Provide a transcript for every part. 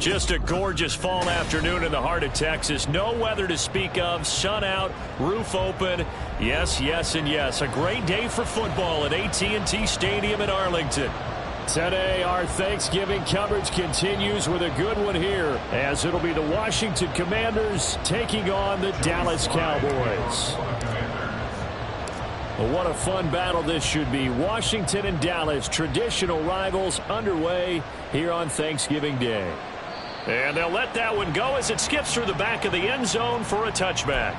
Just a gorgeous fall afternoon in the heart of Texas. No weather to speak of. Sun out, roof open. Yes, yes, and yes. A great day for football at AT&T Stadium in Arlington. Today, our Thanksgiving coverage continues with a good one here, as it'll be the Washington Commanders taking on the Dallas Cowboys. Well, what a fun battle this should be. Washington and Dallas, traditional rivals, underway here on Thanksgiving Day. And they'll let that one go as it skips through the back of the end zone for a touchback.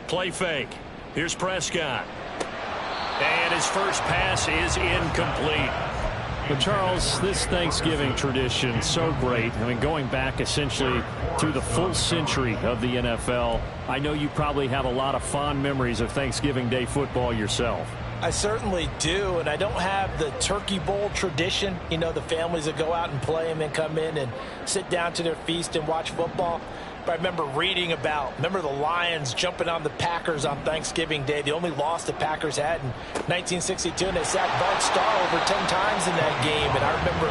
Play fake. Here's Prescott. And his first pass is incomplete. But Charles, this Thanksgiving tradition, so great. I mean, going back essentially through the full century of the NFL, I know you probably have a lot of fond memories of Thanksgiving Day football yourself. I certainly do, and I don't have the Turkey Bowl tradition. You know, the families that go out and play and then come in and sit down to their feast and watch football. But I remember reading about, the Lions jumping on the Packers on Thanksgiving Day. The only loss the Packers had in 1962, and they sacked Bart Starr over 10 times in that game. And I remember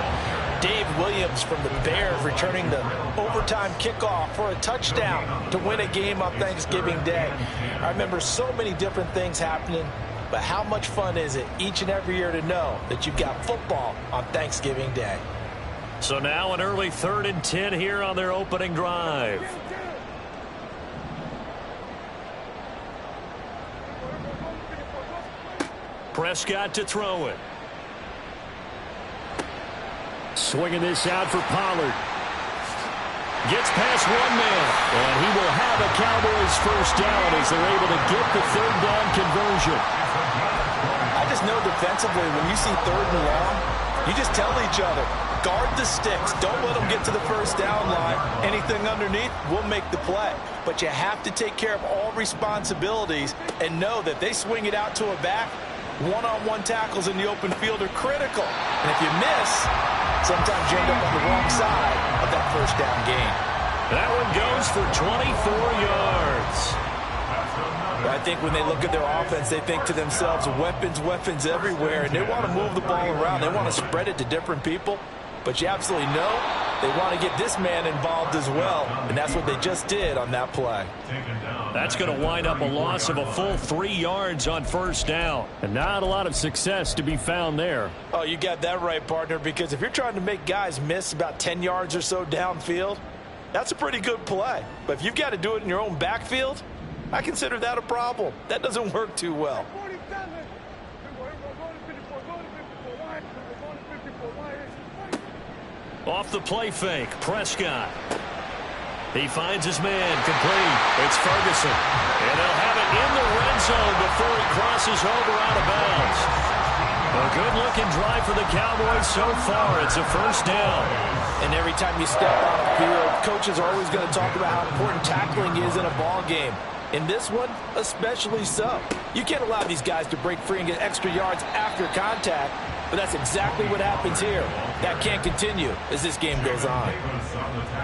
Dave Williams from the Bears returning the overtime kickoff for a touchdown to win a game on Thanksgiving Day. I remember so many different things happening, but how much fun is it each and every year to know that you've got football on Thanksgiving Day? So now an early 3rd and 10 here on their opening drive. Prescott to throw it. Swinging this out for Pollard. Gets past one man, and he will have a Cowboys first down as they're able to get the 3rd down conversion. I just know defensively when you see 3rd and long, you just tell each other, guard the sticks. Don't let them get to the first down line. Anything underneath will make the play. But you have to take care of all responsibilities and know that they swing it out to a back. One-on-one tackles in the open field are critical. And if you miss, sometimes you end up on the wrong side of that first down gain. That one goes for 24 yards. I think when they look at their offense, they think to themselves, weapons, weapons everywhere, and they want to move the ball around. They want to spread it to different people. But you absolutely know they want to get this man involved as well, and that's what they just did on that play. That's going to wind up a loss of a full 3 yards on first down. And not a lot of success to be found there. Oh, you got that right, partner, because if you're trying to make guys miss about 10 yards or so downfield, that's a pretty good play. But if you've got to do it in your own backfield, I consider that a problem. That doesn't work too well. Off the play fake, Prescott. He finds his man, complete. It's Ferguson. And they'll have it in the red zone before he crosses over out of bounds. A good-looking drive for the Cowboys so far. It's a first down. And every time you step on the field, coaches are always going to talk about how important tackling is in a ball game. In this one, especially so. You can't allow these guys to break free and get extra yards after contact, but that's exactly what happens here. That can't continue as this game goes on.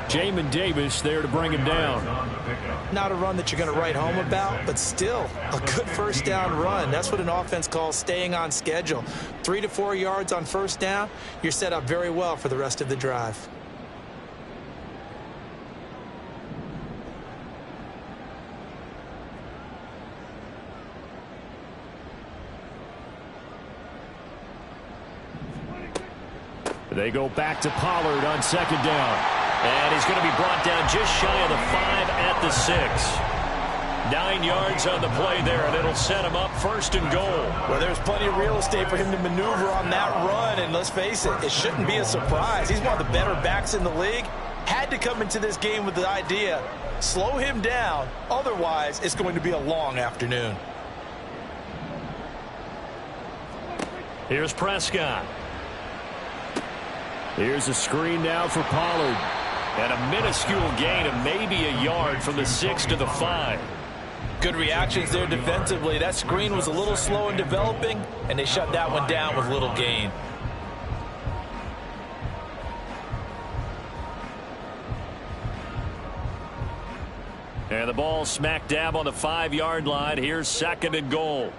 Jamin Davis there to bring him down. Not a run that you're going to write home about, but still a good first down run. That's what an offense calls staying on schedule. 3 to 4 yards on first down, you're set up very well for the rest of the drive. They go back to Pollard on second down. And he's going to be brought down just shy of the 5 at the 6. 9 yards on the play there, and it'll set him up first and goal. Well, there's plenty of real estate for him to maneuver on that run, and let's face it, it shouldn't be a surprise. He's one of the better backs in the league. Had to come into this game with the idea, slow him down, otherwise it's going to be a long afternoon. Here's Prescott. Here's a screen now for Pollard. And a minuscule gain of maybe a yard from the 6 to the 5. Good reactions there defensively. That screen was a little slow in developing, and they shut that one down with little gain. And the ball smack dab on the 5-yard line. Here's 2nd and goal.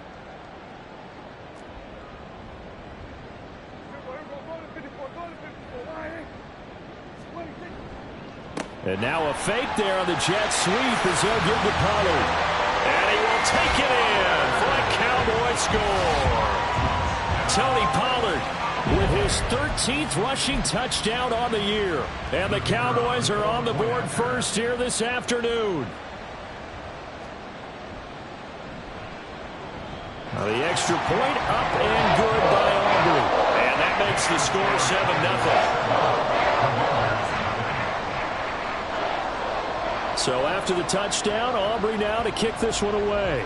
And now a fake there on the jet sweep as he'll give to Pollard. And he will take it in for a Cowboy score. Tony Pollard with his 13th rushing touchdown on the year. And the Cowboys are on the board first here this afternoon. Now the extra point up and good by Aubrey. And that makes the score 7-0. So after the touchdown, Aubrey now to kick this one away.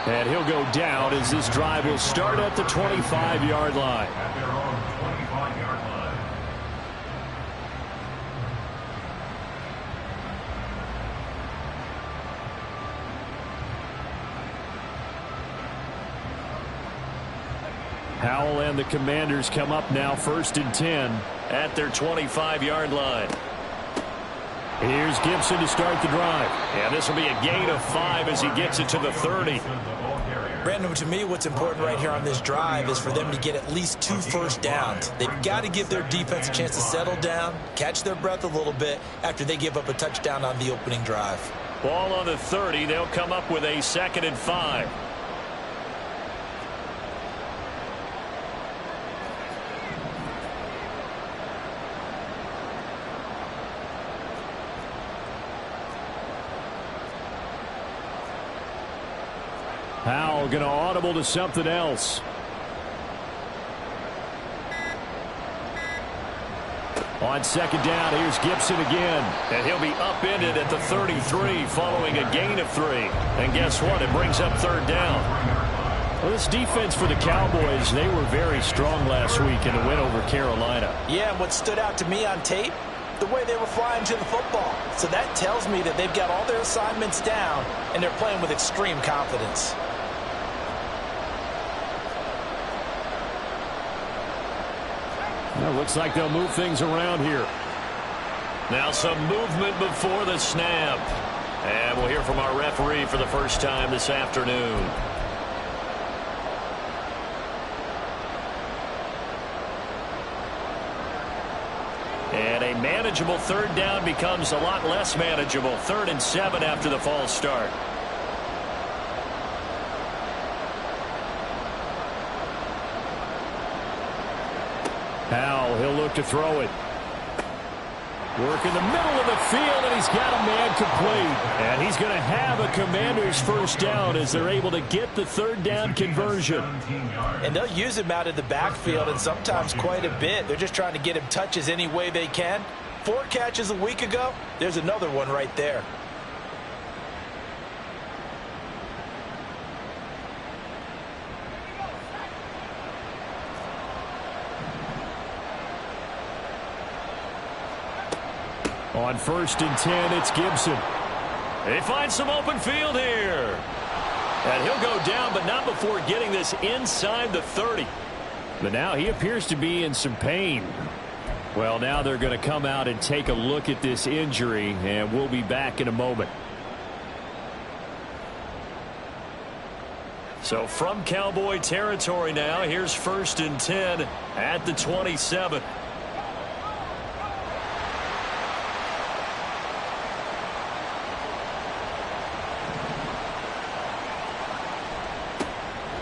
And he'll go down as this drive will start at the 25-yard line. Howell and the Commanders come up now 1st and 10 at their 25-yard line. Here's Gibson to start the drive. And this will be a gain of 5 as he gets it to the 30. Brandon, to me, what's important right here on this drive is for them to get at least 2 first downs. They've got to give their defense a chance to settle down, catch their breath a little bit after they give up a touchdown on the opening drive. Ball on the 30. They'll come up with a 2nd and 5. Howell going to audible to something else. On 2nd down, here's Gibson again. And he'll be upended at the 33 following a gain of 3. And guess what? It brings up 3rd down. Well, this defense for the Cowboys, they were very strong last week in the win over Carolina. Yeah, and what stood out to me on tape, the way they were flying to the football. So that tells me that they've got all their assignments down, and they're playing with extreme confidence. Well, looks like they'll move things around here. Now some movement before the snap. And we'll hear from our referee for the first time this afternoon. And a manageable 3rd down becomes a lot less manageable. 3rd and 7 after the false start. Howell, he'll look to throw it. Work in the middle of the field, and he's got a man complete. And he's going to have a Commander's first down as they're able to get the 3rd down conversion. And they'll use him out of the backfield, and sometimes quite a bit. They're just trying to get him touches any way they can. 4 catches a week ago. There's another one right there. On 1st and 10, it's Gibson. They find some open field here. And he'll go down, but not before getting this inside the 30. But now he appears to be in some pain. Well, now they're going to come out and take a look at this injury, and we'll be back in a moment. So from Cowboy territory now, here's 1st and 10 at the 27.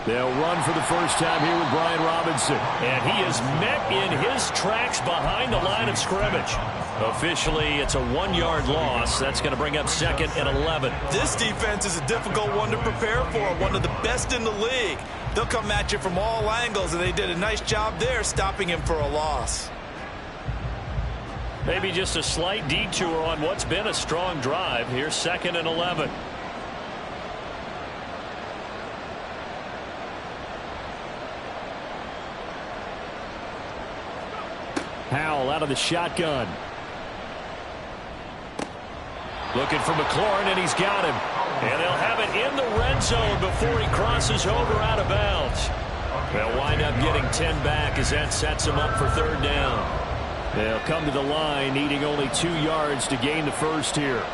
They'll run for the first time here with Brian Robinson. And he is met in his tracks behind the line of scrimmage. Officially, it's a 1-yard loss. That's going to bring up 2nd and 11. This defense is a difficult one to prepare for, one of the best in the league. They'll come at you from all angles, and they did a nice job there stopping him for a loss. Maybe just a slight detour on what's been a strong drive. Here's 2nd and 11. Howell out of the shotgun. Looking for McLaurin, and he's got him. And they'll have it in the red zone before he crosses over out of bounds. They'll wind up getting 10 back as that sets them up for third down. They'll come to the line needing only 2 yards to gain the first here.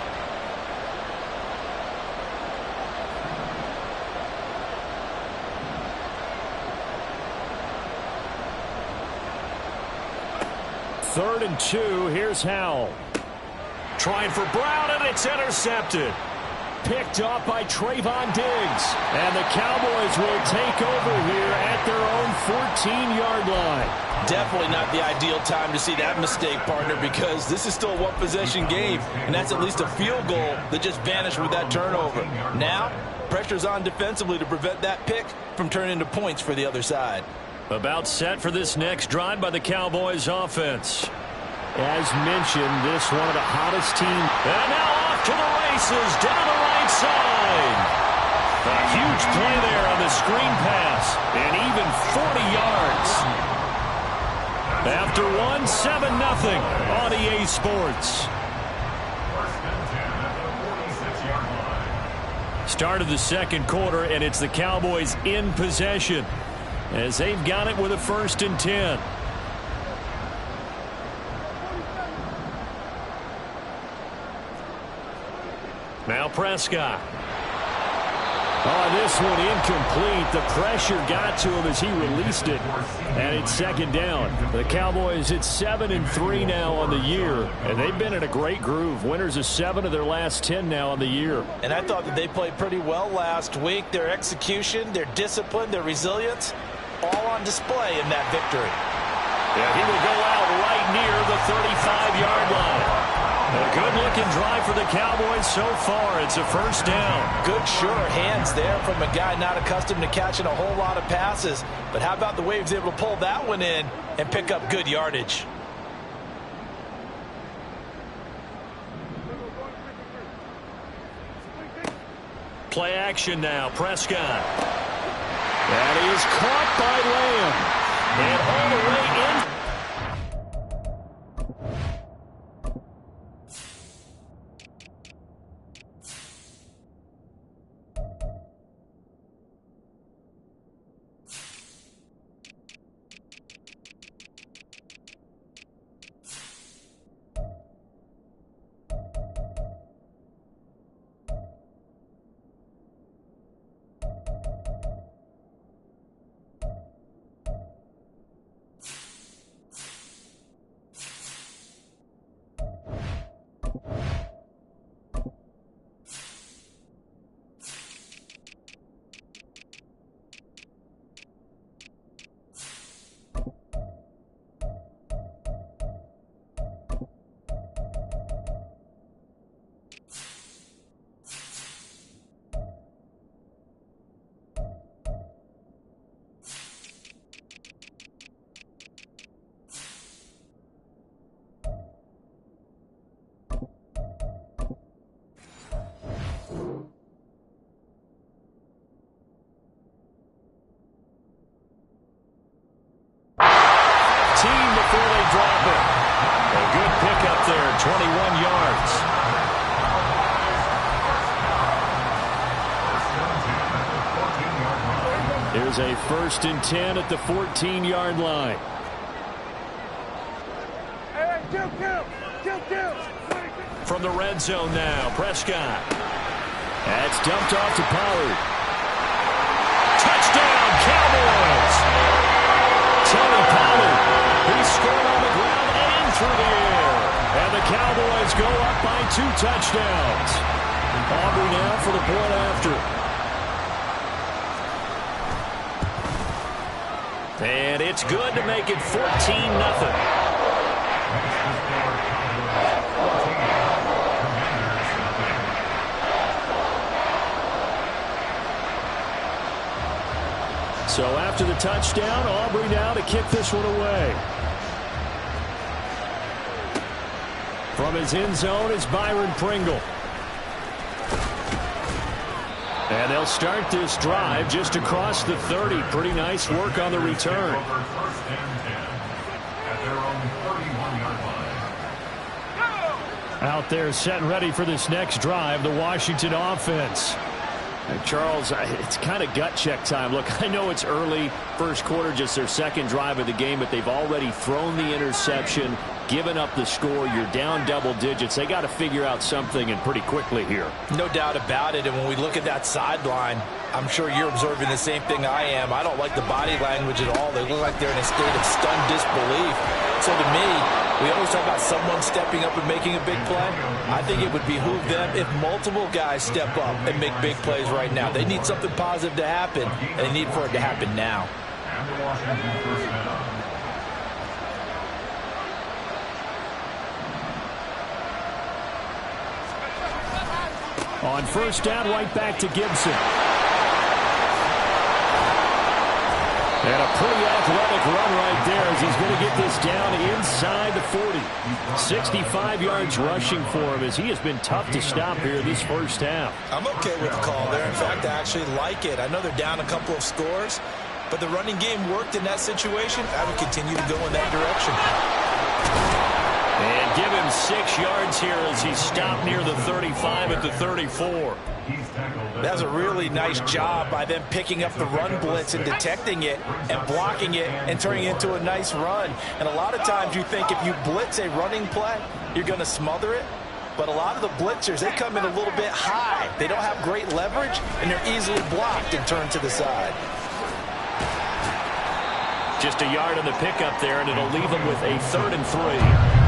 Third and 2. Here's Howell. Trying for Brown, and it's intercepted. Picked off by Trayvon Diggs. And the Cowboys will take over here at their own 14-yard line. Definitely not the ideal time to see that mistake, partner, because this is still a one-possession game, and that's at least a field goal that just vanished with that turnover. Now, pressure's on defensively to prevent that pick from turning into points for the other side. About set for this next drive by the Cowboys offense. As mentioned, this one of the hottest teams. And now off to the races down the right side. A huge play there on the screen pass. And even 40 yards. After one, 7-0 on EA Sports. Start of the second quarter, and it's the Cowboys in possession as they've got it with a 1st and 10. Now Prescott. Oh, this one incomplete. The pressure got to him as he released it. And it's 2nd down. The Cowboys at 7-3 now on the year. And they've been in a great groove. Winners of 7 of their last 10 now on the year. And I thought that they played pretty well last week. Their execution, their discipline, their resilience, all on display in that victory. Yeah, he will go out right near the 35-yard line. A good-looking drive for the Cowboys so far. It's a 1st down. Good, sure hands there from a guy not accustomed to catching a whole lot of passes. But how about the way he was able to pull that one in and pick up good yardage? Play action now. Prescott. That is caught by Lamb. And all the way in. Before they drop it. A good pickup there, 21 yards. Here's a 1st and 10 at the 14-yard line. From the red zone now, Prescott. That's dumped off to Pollard. Touchdown, Cowboys! Tony Pollard. He scored on the ground and through the air. And the Cowboys go up by 2 touchdowns. Aubrey now for the point after. And it's good to make it 14-0. So after the touchdown, Aubrey now to kick this one away. From his end zone is Byron Pringle. And they'll start this drive just across the 30. Pretty nice work on the return. At their own 31. Out there set and ready for this next drive, the Washington offense. Charles, it's kind of gut check time. Look, I know it's early, first quarter, just their second drive of the game, but they've already thrown the interception, given up the score. You're down double digits. They got to figure out something, and pretty quickly here. No doubt about it. And when we look at that sideline, I'm sure you're observing the same thing I am. I don't like the body language at all. They look like they're in a state of stunned disbelief. So to me, we always talk about someone stepping up and making a big play. I think it would behoove them if multiple guys step up and make big plays right now. They need something positive to happen, and they need for it to happen now. On first down, right back to Gibson. And a pretty athletic run right there as he's going to get this down inside the 40. 65 yards rushing for him as he has been tough to stop here this first half. I'm okay with the call there. In fact, I actually like it. I know they're down a couple of scores, but the running game worked in that situation. I would continue to go in that direction. And give him 6 yards here as he's stopped near the 35 at the 34. That's a really nice job by them picking up the run blitz and detecting it and blocking it and turning it into a nice run. And a lot of times you think if you blitz a running play, you're going to smother it. But a lot of the blitzers, they come in a little bit high. They don't have great leverage, and they're easily blocked and turned to the side. Just a yard on the pickup there, and it'll leave him with a 3rd and 3.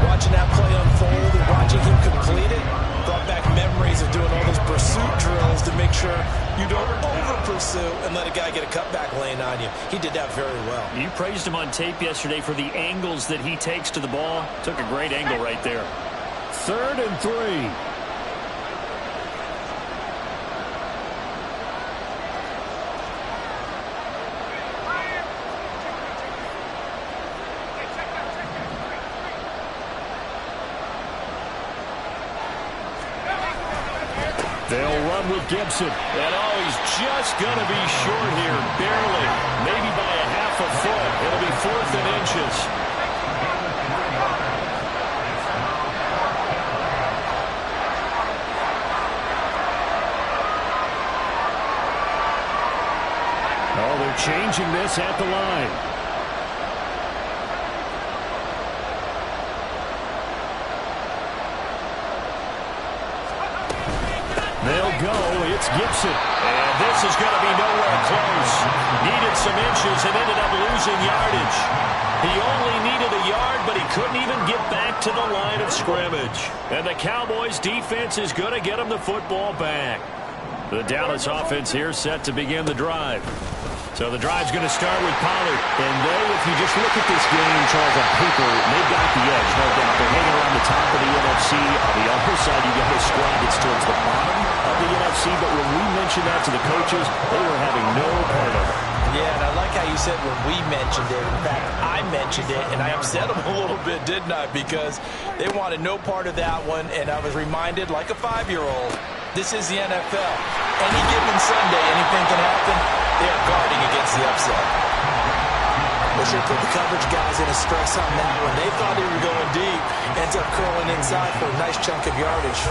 Watching that play unfold and watching him complete it brought back memories of doing all those pursuit drills to make sure you don't over-pursue and let a guy get a cutback lane on you. He did that very well. You praised him on tape yesterday for the angles that he takes to the ball. Took a great angle right there. 3rd and 3. They'll run with Gibson. And he's just going to be short here, barely. Maybe by a half a foot. It'll be 4th and inches. Oh, they're changing this at the line. They'll go. It's Gibson. And this is going to be nowhere close. Needed some inches and ended up losing yardage. He only needed a yard, but he couldn't even get back to the line of scrimmage. And the Cowboys defense is going to get him the football back. The Dallas offense here set to begin the drive. So the drive's going to start with Pollard. And if you just look at this game, Charles, on paper, they've got the edge, no doubt. They're hanging around the top of the NFC. On the other side, you got a squad that's towards the bottom of the NFC. But when we mentioned that to the coaches, they were having no part of it. Yeah, and I like how you said when we mentioned it. In fact, I mentioned it, and I upset them a little bit, didn't I? Because they wanted no part of that one, and I was reminded, like a 5-year-old, this is the NFL. Any given Sunday, anything can happen. They are guarding against the upset. They should put the coverage guys in a stress on that one. They thought they were going deep. Ends up curling inside for a nice chunk of yardage.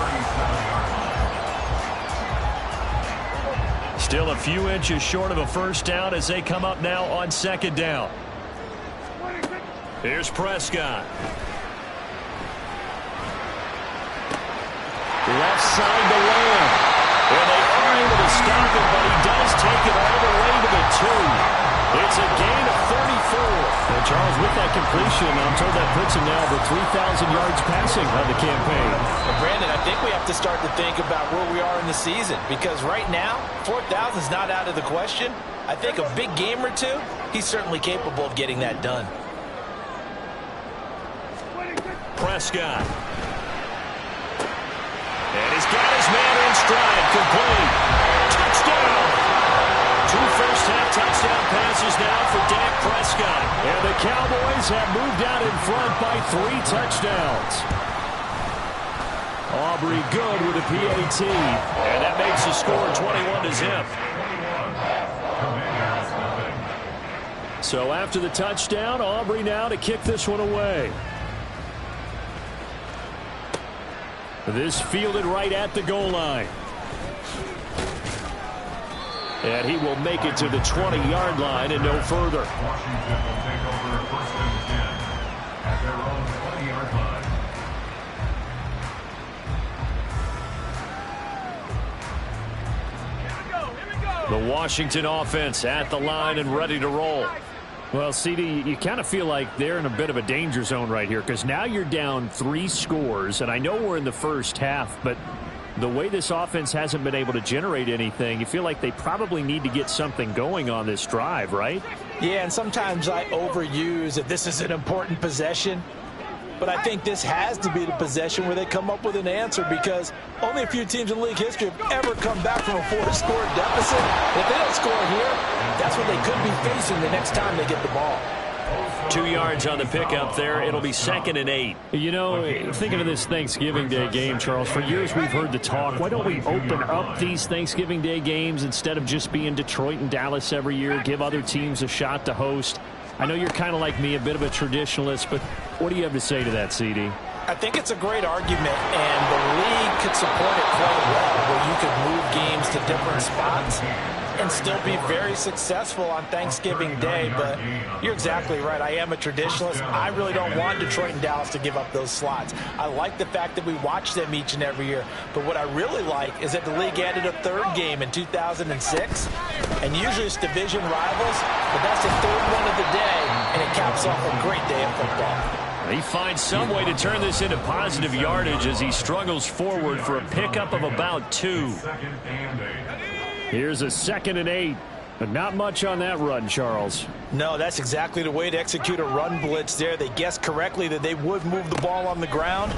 Still a few inches short of a first down as they come up now on 2nd down. Here's Prescott. Left side to Lamb. And they are able to stop him, but he does take it all the way to the 2. It's a gain of 34. And Charles, with that completion, I'm told that puts him now over 3,000 yards passing on the campaign. Well, Brandon, I think we have to start to think about where we are in the season. Because right now, 4,000 is not out of the question. I think a big game or two, he's certainly capable of getting that done. Prescott. And he's got his man in stride, complete. Touchdown! 2 first-half touchdown passes now for Dak Prescott. And the Cowboys have moved out in front by 3 touchdowns. Aubrey good with a PAT. And that makes the score 21-0. So after the touchdown, Aubrey now to kick this one away. This fielded right at the goal line. And he will make it to the 20-yard line and no further. Washington will take over first and 10 at their own 20-yard line. The Washington offense at the line and ready to roll. Well, CD, you kind of feel like they're in a bit of a danger zone right here because now you're down 3 scores, and I know we're in the first half, but the way this offense hasn't been able to generate anything, you feel like they probably need to get something going on this drive, right? Yeah, and sometimes I overuse if this is an important possession. But I think this has to be the possession where they come up with an answer because only a few teams in league history have ever come back from a 4-score deficit. If they don't score here, that's what they could be facing the next time they get the ball. 2 yards on the pickup there. It'll be 2nd and 8. You know, thinking of this Thanksgiving Day game, Charles, for years we've heard the talk, why don't we open up these Thanksgiving Day games instead of just being Detroit and Dallas every year, give other teams a shot to host? I know you're kind of like me, a bit of a traditionalist, but what do you have to say to that, CD? I think it's a great argument, and the league could support it quite well, where you could move games to different spots and still be very successful on Thanksgiving Day. But you're exactly right. I am a traditionalist. I really don't want Detroit and Dallas to give up those slots. I like the fact that we watch them each and every year. But what I really like is that the league added a 3rd game in 2006. And usually it's division rivals, but that's the 3rd one of the day, and it caps off a great day of football. He finds some way to turn this into positive yardage as he struggles forward for a pickup of about 2. Here's a 2nd and 8, but not much on that run, Charles. No, that's exactly the way to execute a run blitz there. They guessed correctly that they would move the ball on the ground,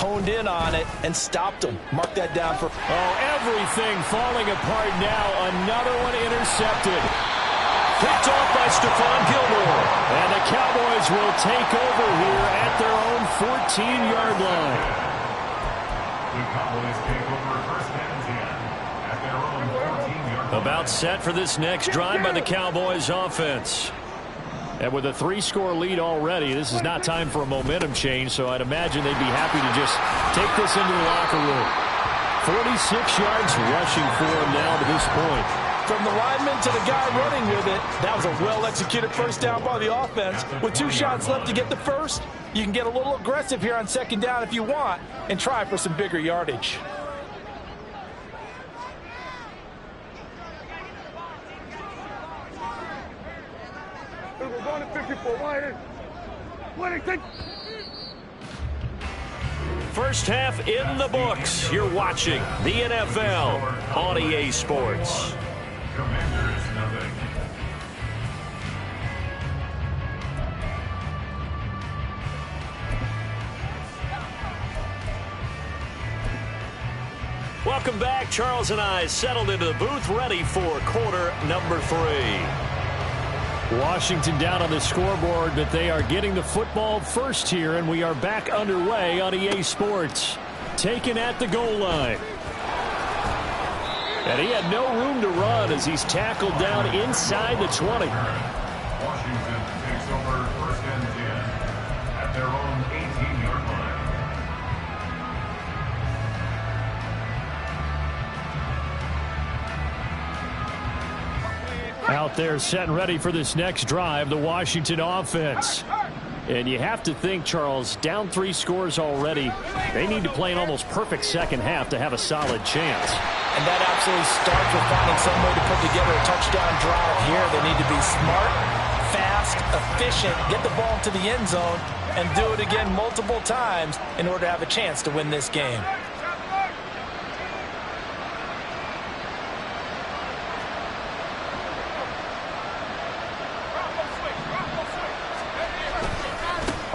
honed in on it, and stopped them. Mark that down for... Oh, everything falling apart now. Another one intercepted. Picked off by Stephon Gilmore. And the Cowboys will take over here at their own 14-yard line. The Cowboys take over first and 10 at their own 14-yard line. About set for this next drive by the Cowboys offense. And with a 3-score lead already, this is not time for a momentum change, so I'd imagine they'd be happy to just take this into the locker room. 46 yards rushing for him now to this point. From the lineman to the guy running with it, that was a well-executed first down by the offense. With 2 shots left to get the first, you can get a little aggressive here on 2nd down if you want and try for some bigger yardage. First half in the books. You're watching the NFL on EA Sports. Commanders nothing. Welcome back. Charles and I settled into the booth, ready for quarter number 3. Washington down on the scoreboard, but they are getting the football first here, and we are back underway on EA Sports. Taken at the goal line. And he had no room to run as he's tackled down inside the 20. Washington takes over first and 10 at their own 18-yard line. Out there set and ready for this next drive, the Washington offense. And you have to think, Charles, down 3 scores already. They need to play an almost perfect second half to have a solid chance. And that absolutely starts with finding some way to put together a touchdown drive here. They need to be smart, fast, efficient, get the ball to the end zone, and do it again multiple times in order to have a chance to win this game.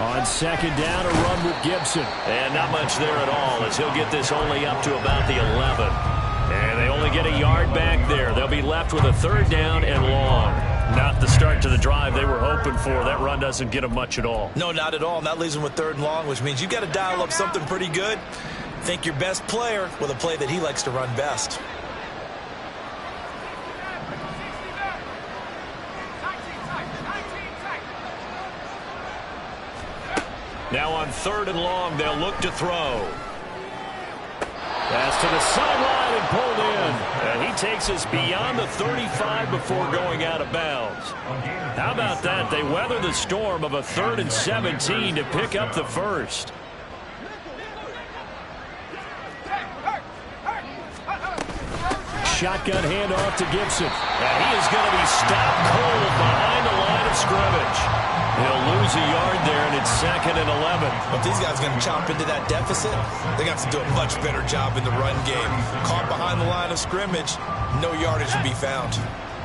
On 2nd down, a run with Gibson. And not much there at all as he'll get this only up to about the 11. And they only get a yard back there. They'll be left with a 3rd down and long. Not the start to the drive they were hoping for. That run doesn't get them much at all. No, not at all. And that leaves them with 3rd and long, which means you've got to dial up something pretty good. Think your best player with a play that he likes to run best. Now on 3rd and long, they'll look to throw. Pass to the sideline and pulled in. And he takes us beyond the 35 before going out of bounds. How about that? They weather the storm of a 3rd and 17 to pick up the first. Shotgun handoff to Gibson. And he is going to be stopped cold behind the line of scrimmage. He'll lose a yard there, and it's 2nd and 11. If these guys are going to chomp into that deficit, they got to do a much better job in the run game. Caught behind the line of scrimmage, no yardage to be found.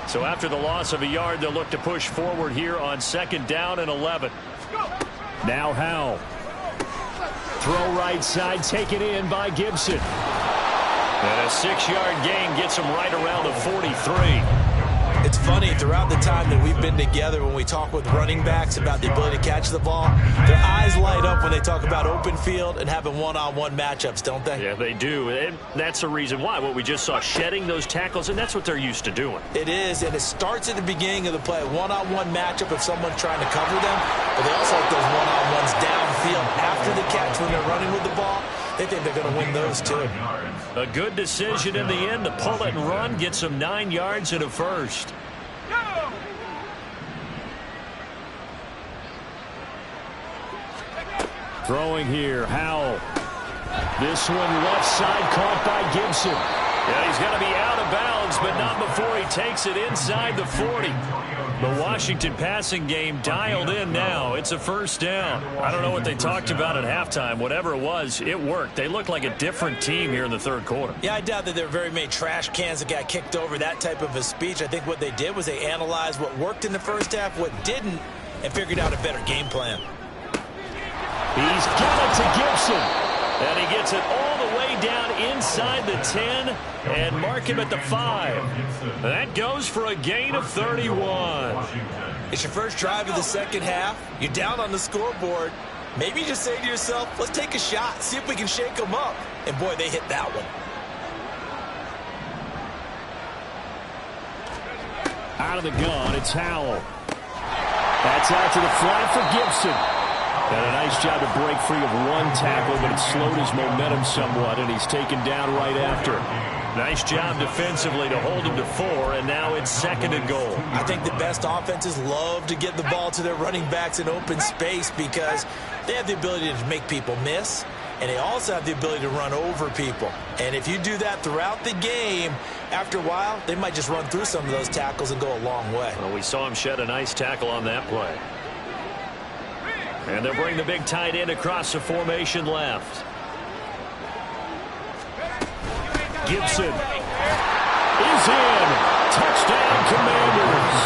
So after the loss of a yard, they'll look to push forward here on 2nd down and 11. Now Howell. Throw right side, taken in by Gibson. And a 6-yard gain gets him right around the 43. It's funny, throughout the time that we've been together, when we talk with running backs about the ability to catch the ball, their eyes light up when they talk about open field and having one-on-one matchups, don't they? Yeah, they do. And that's the reason why. What we just saw, shedding those tackles, and that's what they're used to doing. It is, and it starts at the beginning of the play. One-on-one matchup if someone's trying to cover them, but they also like those one-on-ones downfield after the catch when they're running with the ball. They think they're going to win those, too. A good decision in the end. The pull it and run gets them 9 yards and a first. Throwing here, Howell. This one left side caught by Gibson. Yeah, he's going to be out of bounds, but not before he takes it inside the 40. The Washington passing game dialed in now. It's a first down. I don't know what they talked about at halftime. Whatever it was, it worked. They look like a different team here in the 3rd quarter. Yeah, I doubt that there are very many trash cans that got kicked over, that type of a speech. I think what they did was they analyzed what worked in the first half, what didn't, and figured out a better game plan. He's got it to Gibson. And he gets it all the way down inside the 10 and mark him at the 5. That goes for a gain of 31. It's your first drive of the second half. You're down on the scoreboard. Maybe you just say to yourself, let's take a shot, see if we can shake them up. And boy, they hit that one. Out of the gun, it's Howell. That's out to the flat for Gibson. And a nice job to break free of one tackle, but it slowed his momentum somewhat, and he's taken down right after. Nice job defensively to hold him to 4, and now it's 2nd and goal. I think the best offenses love to get the ball to their running backs in open space because they have the ability to make people miss, and they also have the ability to run over people. And if you do that throughout the game, after a while, they might just run through some of those tackles and go a long way. Well, we saw him shed a nice tackle on that play. And they'll bring the big tight end across the formation left. Gibson is in. Touchdown, Commanders.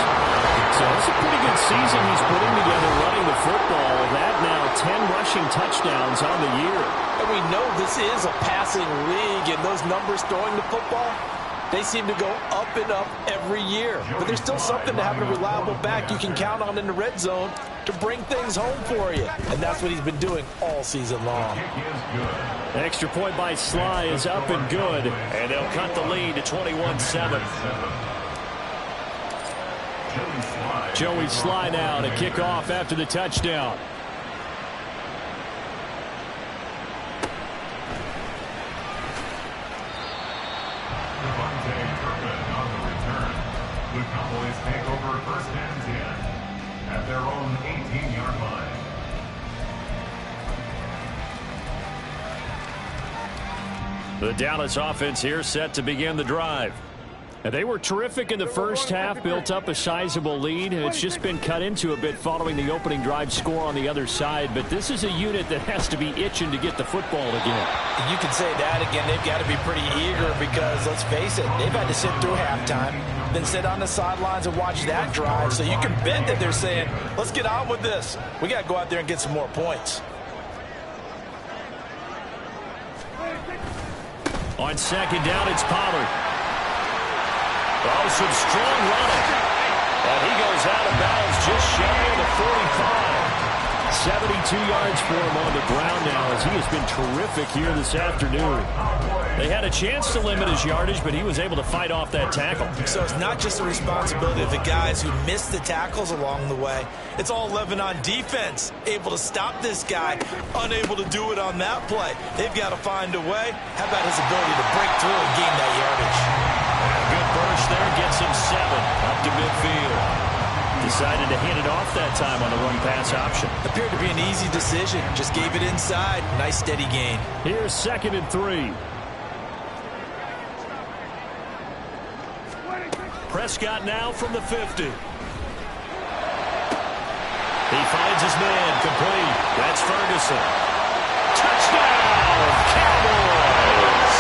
So it's a pretty good season he's putting together running the football. That now 10 rushing touchdowns on the year. And we know this is a passing league, and those numbers throwing the football, they seem to go up and up every year. But there's still something to having a reliable back you can count on in the red zone to bring things home for you. And that's what he's been doing all season long. Extra point by Sly is up and good. And they'll cut the lead to 21-7. Joey Sly now to kick off after the touchdown. The Cowboys take over 1st and 10 at their own 18-yard line. The Dallas offense here set to begin the drive. And they were terrific in the first half, built up a sizable lead. It's just been cut into a bit following the opening drive score on the other side. But this is a unit that has to be itching to get the football again. You can say that again. They've got to be pretty eager because, let's face it, they've had to sit through halftime, then sit on the sidelines and watch that drive. So you can bet that they're saying, let's get on with this. We got to go out there and get some more points. On 2nd down, it's Pollard. Oh, some strong running. And he goes out of bounds just shy of the 45. 72 yards for him on the ground now, as he has been terrific here this afternoon. They had a chance to limit his yardage, but he was able to fight off that tackle. So it's not just the responsibility of the guys who missed the tackles along the way. It's all 11 on defense, able to stop this guy, unable to do it on that play. They've got to find a way. How about his ability to break through and gain that yardage? Good burst there, gets him 7 up to midfield. Decided to hand it off that time on the run-pass option. Appeared to be an easy decision. Just gave it inside. Nice steady gain. Here's 2nd and 3. Prescott now from the 50. He finds his man, complete. That's Ferguson. Touchdown, Cowboys!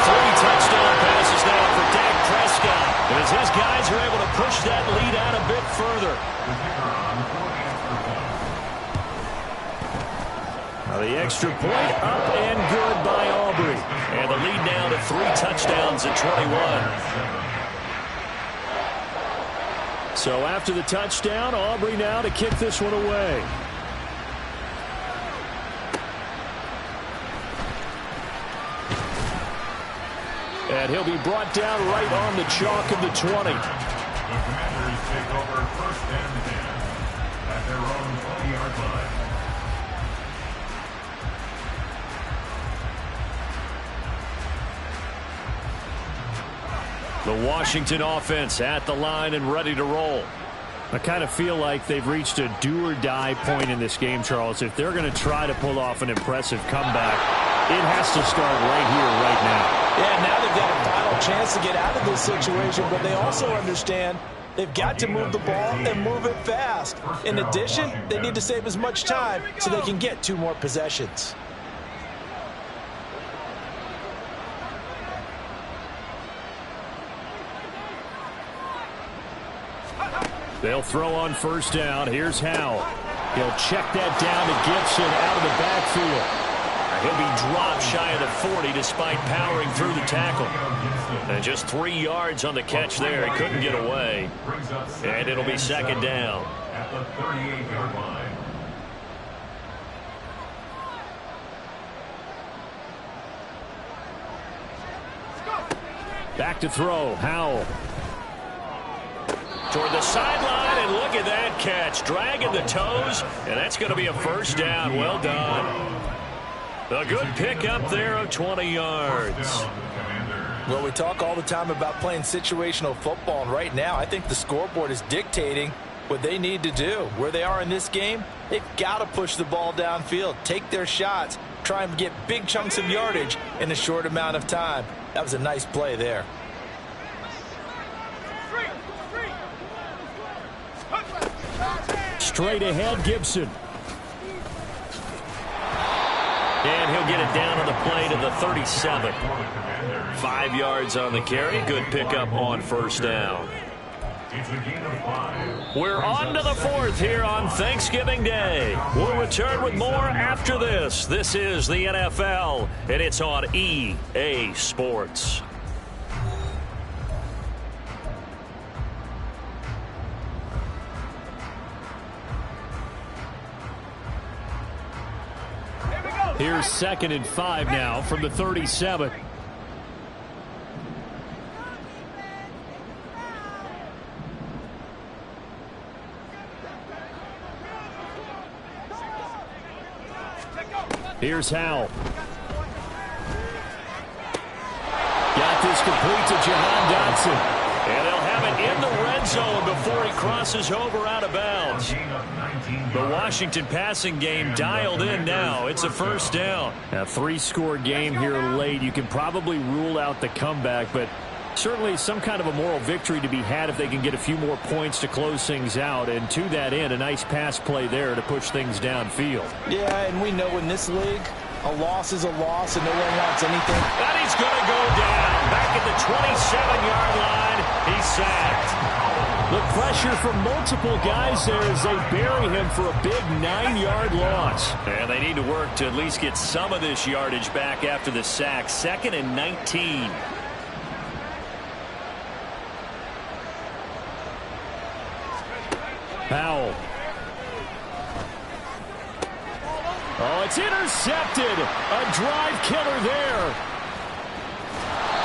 3 touchdown passes now for Dak Prescott, as his guys are able to push that lead out a bit further. Now the extra point up and good by Aubrey. And the lead now to 3 touchdowns at 21. So after the touchdown, Aubrey now to kick this one away. And he'll be brought down right on the chalk of the 20. The Commanders take over 1st and 10 at their own 20-yard line. The Washington offense at the line and ready to roll. I kind of feel like they've reached a do-or-die point in this game, Charles. If they're going to try to pull off an impressive comeback, it has to start right here, right now. Yeah, now they've got a final chance to get out of this situation, but they also understand they've got to move the ball and move it fast. In addition, they need to save as much time so they can get 2 more possessions. They'll throw on 1st down. Here's Howell. He'll check that down to Gibson out of the backfield. He'll be dropped shy of the 40 despite powering through the tackle. And just 3 yards on the catch there. He couldn't get away. And it'll be 2nd down. At the 38-yard line. Back to throw. Howell. Toward the sideline, and look at that catch. Dragging the toes, and that's going to be a 1st down. Well done. A good pickup there of 20 yards. Well, we talk all the time about playing situational football, and right now I think the scoreboard is dictating what they need to do. Where they are in this game, they've got to push the ball downfield, take their shots, try and get big chunks of yardage in a short amount of time. That was a nice play there. Straight ahead, Gibson. And he'll get it down on the play to the 37. 5 yards on the carry. Good pickup on 1st down. We're on to the 4th here on Thanksgiving Day. We'll return with more after this. This is the NFL, and it's on EA Sports. Here's 2nd and 5 now from the 37. Here's Howell. Got this complete to Jahan Dotson. And they'll have it in the red zone before he crosses over out of bounds. The Washington passing game dialed in now. It's a 1st down. A 3-score game here late. You can probably rule out the comeback, but certainly some kind of a moral victory to be had if they can get a few more points to close things out. And to that end, a nice pass play there to push things downfield. Yeah, and we know in this league, a loss is a loss and no one wants anything. And he's going to go down. Back at the 27-yard line, he's sacked. The pressure from multiple guys there as they bury him for a big 9-yard loss. And they need to work to at least get some of this yardage back after the sack. 2nd and 19. Powell. Oh, it's intercepted. A drive killer there.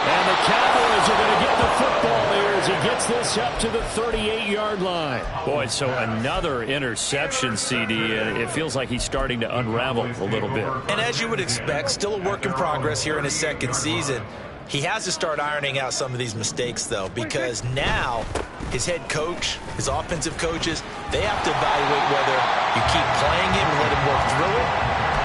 And the Cowboys are going to get the football here as he gets this up to the 38-yard line. Boy, so another interception, CD. It feels like he's starting to unravel a little bit. And as you would expect, still a work in progress here in his second season. He has to start ironing out some of these mistakes, though, because now his head coach, his offensive coaches, they have to evaluate whether you keep playing him and let him work through it,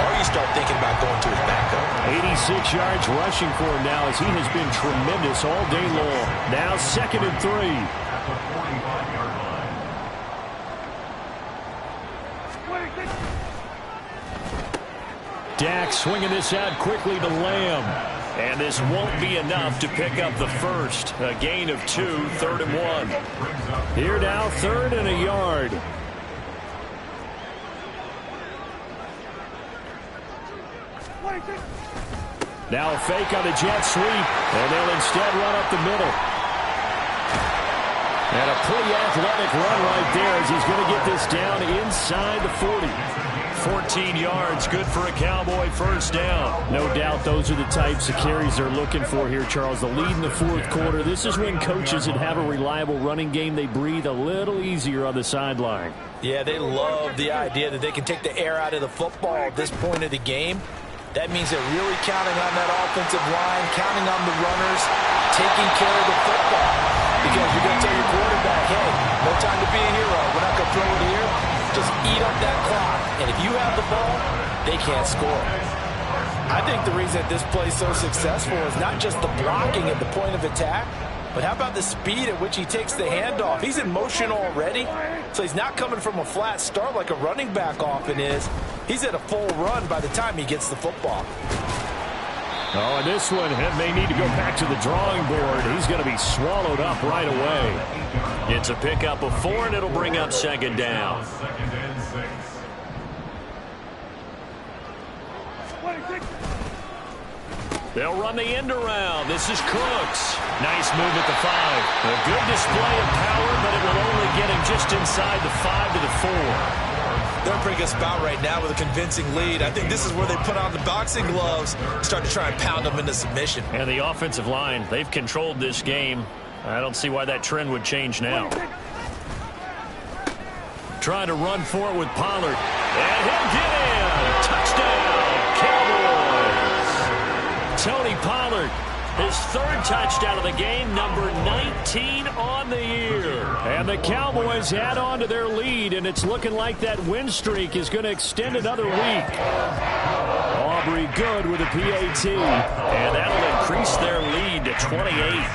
or you start thinking about going to his backup. 86 yards rushing for him now as he has been tremendous all day long. Now 2nd and 3. At the 45-yard line. Dak swinging this out quickly to Lamb. And this won't be enough to pick up the first. A gain of 2, 3rd and 1. Here now, 3rd and a yard. Now a fake on the jet sweep, and they'll instead run up the middle. And a pretty athletic run right there as he's going to get this down inside the 40. 14 yards, good for a Cowboy first down. No doubt those are the types of carries they're looking for here, Charles. The lead in the 4th quarter. This is when coaches that have a reliable running game, they breathe a little easier on the sideline. Yeah, they love the idea that they can take the air out of the football at this point of the game. That means they're really counting on that offensive line, counting on the runners, taking care of the football. Because you're going to tell your quarterback, hey, no time to be a hero. We're not going to throw it here. Just eat up that clock. And if you have the ball, they can't score. I think the reason that this play is so successful is not just the blocking at the point of attack, but how about the speed at which he takes the handoff? He's in motion already, so he's not coming from a flat start like a running back often is. He's at a full run by the time he gets the football. Oh, and this one may need to go back to the drawing board. He's going to be swallowed up right away. It's a pickup of 4, and it'll bring up 2nd down. 2nd and 6. They'll run the end around. This is Cooks. Nice move at the 5. A good display of power, but it will only get him just inside the 5 to the 4. They're in a pretty good spot right now with a convincing lead. I think this is where they put on the boxing gloves, start to try and pound them into submission. And the offensive line, they've controlled this game. I don't see why that trend would change now. Trying to run for it with Pollard. And he'll get in. Touchdown, Cowboys. Tony Pollard, his 3rd touchdown of the game, number 19 on the year. And the Cowboys add on to their lead, and it's looking like that win streak is going to extend another week. Aubrey good with a PAT, and that'll increase their lead to 28.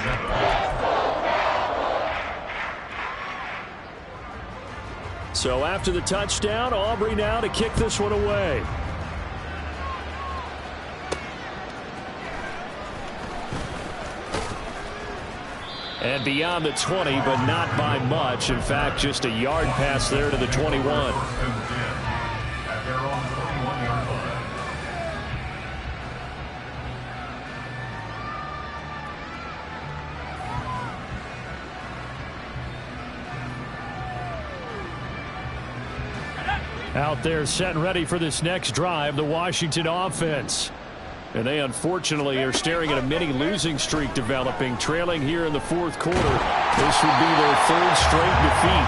So after the touchdown, Aubrey now to kick this one away. And beyond the 20, but not by much. In fact, just a yard pass there to the 21. At their own 21-yard line. Out there set and ready for this next drive, the Washington offense. And they unfortunately are staring at a mini losing streak developing, trailing here in the 4th quarter. This would be their 3rd straight defeat.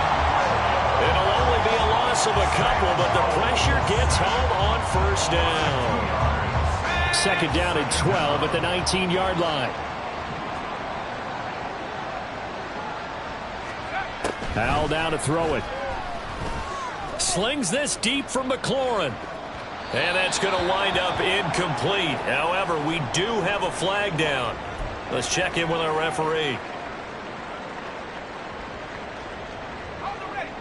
It'll only be a loss of a couple, but the pressure gets home on 1st down. 2nd down and 12 at the 19-yard line. Howell down to throw it. Slings this deep from McLaurin. And that's going to wind up incomplete. However, we do have a flag down. Let's check in with our referee.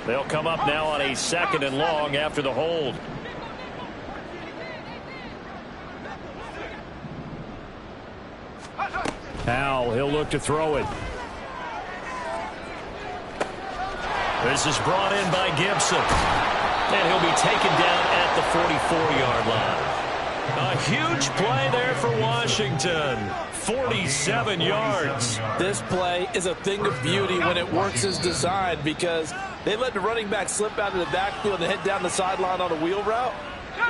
They'll come up now on a 2nd and long after the hold. Howell, he'll look to throw it. This is brought in by Gibson. And he'll be taken down at the 44-yard line. A huge play there for Washington. 47 yards. This play is a thing of beauty when it works as designed because they let the running back slip out of the backfield and head down the sideline on a wheel route.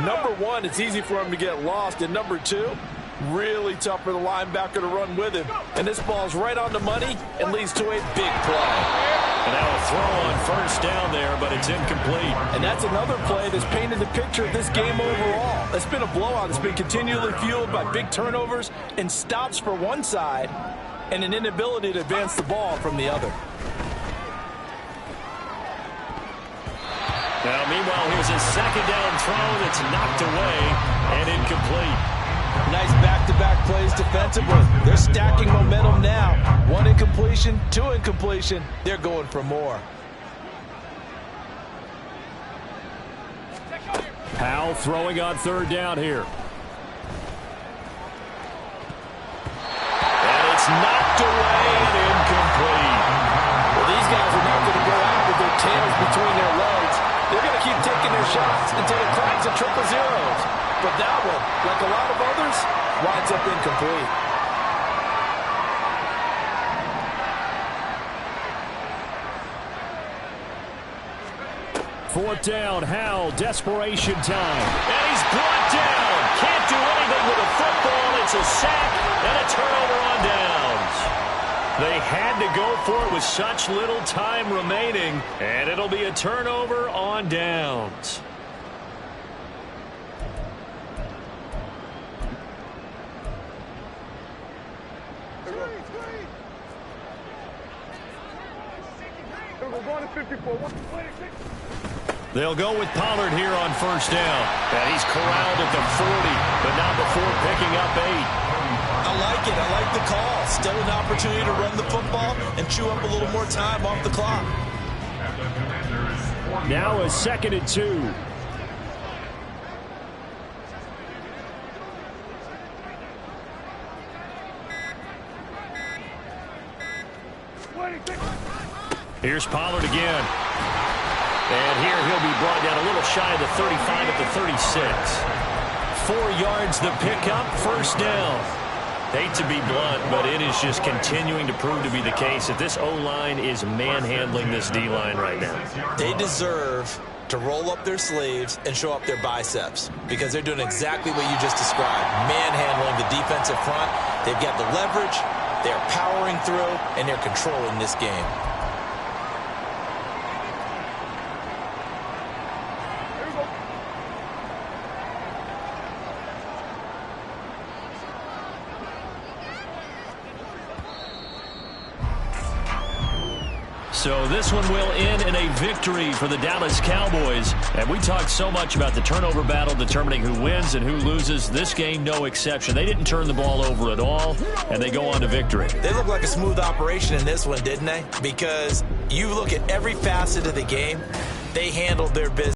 Number one, it's easy for him to get lost. And number two, really tough for the linebacker to run with him. And this ball's right on the money and leads to a big play. And now a throw on first down there, but it's incomplete. And that's another play that's painted the picture of this game overall. It's been a blowout. It's been continually fueled by big turnovers and stops for one side and an inability to advance the ball from the other. Now, meanwhile, here's a second down throw that's knocked away and incomplete. Nice back-to-back plays defensively. They're stacking momentum now. One incompletion, two incompletion. They're going for more. Powell throwing on third down here. And it's knocked away and incomplete. Well, these guys are not going to go out with their tails between their legs. They're going to keep taking their shots until it cracks at triple zeros. But that one, like a lot of others, winds up incomplete. Fourth down, Howell, desperation time. And he's brought down. Can't do anything with a football. It's a sack and a turnover on downs. They had to go for it with such little time remaining, and it'll be a turnover on downs. They'll go with Pollard here on first down. And he's corralled at the 40, but not before picking up 8. I like it. I like the call. Still an opportunity to run the football and chew up a little more time off the clock. Now a 2nd and 2. Here's Pollard again. And here he'll be brought down a little shy of the 35 at the 36. 4 yards the pickup, first down. Hate to be blunt, but it is just continuing to prove to be the case that this O-line is manhandling this D-line right now. They deserve to roll up their sleeves and show up their biceps because they're doing exactly what you just described, manhandling the defensive front. They've got the leverage, they're powering through, and they're controlling this game. So this one will end in a victory for the Dallas Cowboys. And we talked so much about the turnover battle determining who wins and who loses. This game, no exception. They didn't turn the ball over at all, and they go on to victory. They look like a smooth operation in this one, didn't they? Because you look at every facet of the game, they handled their business.